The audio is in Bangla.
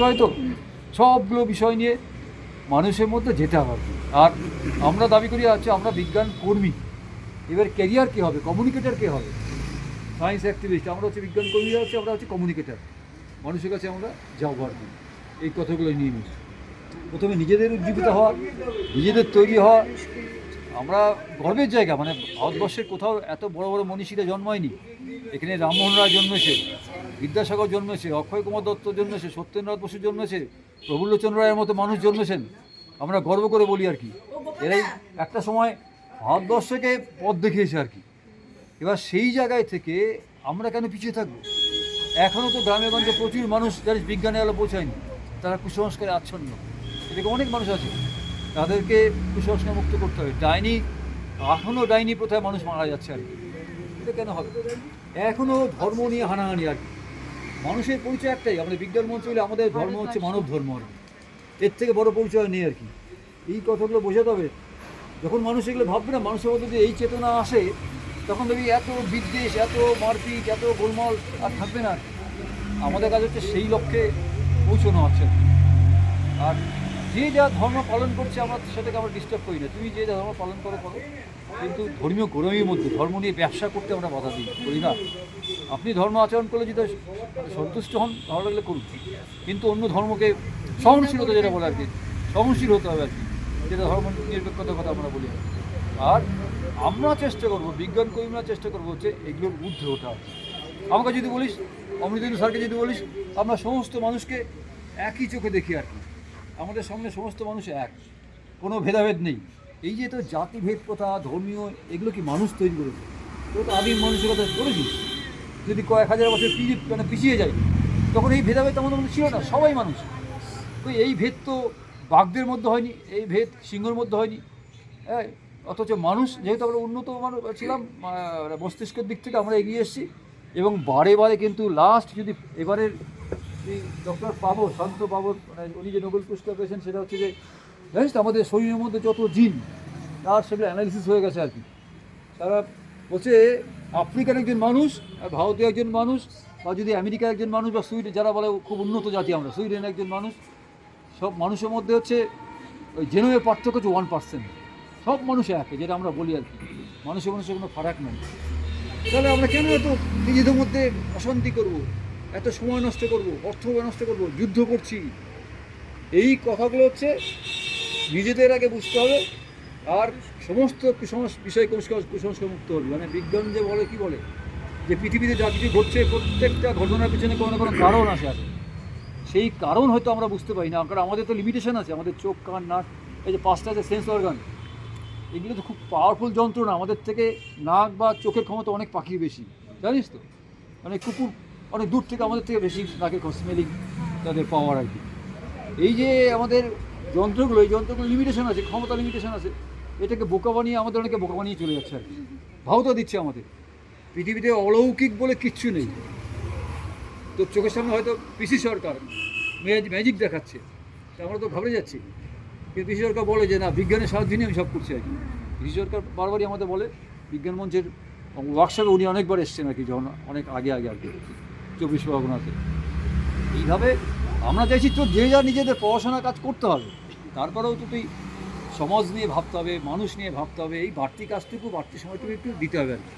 হয়তো সবগুলো বিষয় নিয়ে মানুষের মধ্যে যেতে হবে। আর আমরা দাবি করি আছে আমরা বিজ্ঞান কর্মী, এবার ক্যারিয়ার কী হবে, কমিউনিকেটার কে হবে? সায়েন্স অ্যাক্টিভিস্ট আমরা হচ্ছে বিজ্ঞান কর্মীরা হচ্ছে, আমরা হচ্ছে কমিউনিকেটার, মানুষের কাছে আমরা যাবো আর কি। এই কথাগুলো নিয়ে নিই, প্রথমে নিজেদের উজ্জীবিত হওয়া, নিজেদের তৈরি হওয়া। আমরা গর্বের জায়গা, মানে ভারতবর্ষের কোথাও এত বড় বড় মনীষীরা জন্মায়নি। এখানে রামমোহন রায় জন্মেছে, বিদ্যাসাগর জন্মেছে, অক্ষয় কুমার দত্ত জন্মেছে, সত্যেন্দ্রনাথ বসু জন্মেছে, প্রফুল্লচন্দ্র রায়ের মতো মানুষ জন্মেছেন। আমরা গর্ব করে বলি আর কি, এরাই একটা সময় ভারতবর্ষকে পথ দেখিয়েছে আর কি। এবার সেই জায়গায় থেকে আমরা কেন পিছিয়ে থাকবো? এখনও তো গ্রামে গঞ্জে প্রচুর মানুষ যারা বিজ্ঞানে আলো পৌঁছায়নি, তারা কুসংস্কারে আচ্ছন্ন। এদিকে অনেক মানুষ আছে, তাদেরকে কুসংস্কার মুক্ত করতে হবে। ডাইনি, এখনও ডাইনি প্রথায় মানুষ মারা যাচ্ছে আর কি। এটা কেন হবে? এখনও ধর্ম নিয়ে হানাহানি আর কি। মানুষের পরিচয় একটাই, আমাদের বিজ্ঞান মঞ্চ হলে আমাদের ধর্ম হচ্ছে মানব ধর্ম আর কি। এর থেকে বড় পরিচয় নেই আর কি। এই কথাগুলো বোঝাতে হবে। যখন মানুষ এগুলো ভাববে না, মানুষের মধ্যে যদি এই চেতনা আসে, তখন দেখবি এত বিদ্বেষ, এত মারপিট, এত গোলমাল আর থাকবে না। আমাদের কাজ হচ্ছে সেই লক্ষ্যে পৌঁছানো হচ্ছে। আর যে যা ধর্ম পালন করছে আমরা সেটাকে আমরা ডিস্টার্ব করি না। তুমি যে যা ধর্ম পালন করো, কিন্তু ধর্মীয় গৌরবের মধ্যে ধর্ম নিয়ে ব্যবসা করতে আমরা বাধা দিই, করি না। আপনি ধর্ম আচরণ করলে যদি সন্তুষ্ট হন, ভালো লাগলে করুন, কিন্তু অন্য ধর্মকে সহনশীলতা, যেটা বলে আর কি, সহনশীল হতে হবে আর কি, যেটা ধর্ম নিরপেক্ষতার কথা আমরা বলি। আর আমরা চেষ্টা করবো, বিজ্ঞান কর্মীরা চেষ্টা করবো হচ্ছে এগুলোর ঊর্ধ্বে ওঠা। আমাকে যদি বলিস, অমৃতেন্দু স্যারকে যদি বলিস, আমরা সমস্ত মানুষকে একই চোখে দেখি আর কি। আমাদের সামনে সমস্ত মানুষ এক, কোনো ভেদাভেদ নেই। এই যে তো জাতিভেদ প্রথা, ধর্মীয়, এগুলো কি মানুষ তৈরি করেছে? তো আদিম মানুষের কথা বলেছিস, যদি কয়েক হাজার বছর পিছিয়ে যায়, তখন এই ভেদাভেদ আমাদের মধ্যে ছিল না, সবাই মানুষ। তো এই ভেদ তো বাঘদের মধ্যে হয়নি, এই ভেদ সিংহের মধ্যে হয়নি। হ্যাঁ, অথচ মানুষ যেহেতু আমরা উন্নত মানুষ ছিলাম, মস্তিষ্কের দিক থেকে আমরা এগিয়ে এসেছি। এবং বারে বারে কিন্তু লাস্ট যদি এবারের ডক্টর পাবো, শান্ত পাবো, মানে উনি যে নোবেল পুরস্কার পেয়েছেন, সেটা হচ্ছে যে জানিস তো আমাদের শরীরের মধ্যে যত জিন, তার সেগুলো অ্যানালিসিস হয়ে গেছে আর কি। তারা বলছে আফ্রিকার একজন মানুষ, ভারতীয় একজন মানুষ, বা যদি আমেরিকার একজন মানুষ, বা সুইডেন, যারা বলে খুব উন্নত জাতি আমরা, সুইডেনের একজন মানুষ, সব মানুষের মধ্যে হচ্ছে ওই জেনোমের পার্থক্য হচ্ছে 1%। সব মানুষ এক, যেটা আমরা বলি আর কি, মানুষের কোনো ফারাক নেই। তাহলে আমরা কেন এত নিজেদের মধ্যে অশান্তি করব, এত সময় নষ্ট করব, অর্থ নষ্ট করব, যুদ্ধ করছি? এই কথাগুলো হচ্ছে নিজেদের আগে বুঝতে হবে। আর সমস্ত বিষয় কুসংস্কার মুক্ত হবে। মানে বিজ্ঞান যে বলে, কি বলে, যে পৃথিবীতে যা কিছু ঘটছে, প্রত্যেকটা ঘটনার পিছনে কোনো না কোনো কারণ আসে। সেই কারণ হয়তো আমরা বুঝতে পারি না, কারণ আমাদের তো লিমিটেশন আছে। আমাদের চোখ, কান, নাক, এই যে 5টা যে সেন্স অর্গান, এগুলো তো খুব পাওয়ারফুল যন্ত্র না। আমাদের থেকে নাক বা চোখের ক্ষমতা অনেক পাখির বেশি, জানিস তো। মানে কুকুর অনেক দূর থেকে আমাদের থেকে বেশি নাকের স্মেলিং তাদের পাওয়ার আর কি। এই যে আমাদের যন্ত্রগুলো, এই যন্ত্রগুলো লিমিটেশন আছে, ক্ষমতা লিমিটেশন আছে। এটাকে বোকা বানিয়ে আমাদের অনেকে বোকা বানিয়ে চলে যাচ্ছে আর কি। ভাওতা দিচ্ছে আমাদের। পৃথিবীতে অলৌকিক বলে কিচ্ছু নেই। তো চোখের সামনে হয়তো পিসি সরকার ম্যাজিক দেখাচ্ছে, আমরা তো ঘাবড়ে যাচ্ছি। কিন্তু পিসি সরকার বলে যে না, বিজ্ঞানের সাহায্যে আমি সব করছি আর কি। পিসি সরকার বারবারই আমাদের বলে, বিজ্ঞান মঞ্চের ওয়ার্কশপে উনি অনেকবার এসছেন আর কি, যখন অনেক আগে আর কি 24 পরগনাতে। এইভাবে আমরা চাইছি তো যে যা নিজেদের পড়াশোনার কাজ করতে হবে, তারপরেও তো তুই সমাজ নিয়ে ভাবতে হবে, মানুষ নিয়ে ভাবতে হবে। এই বাড়তি কাজটুকু, বাড়তি সময়টুকু একটু দিতে হবে আর কি।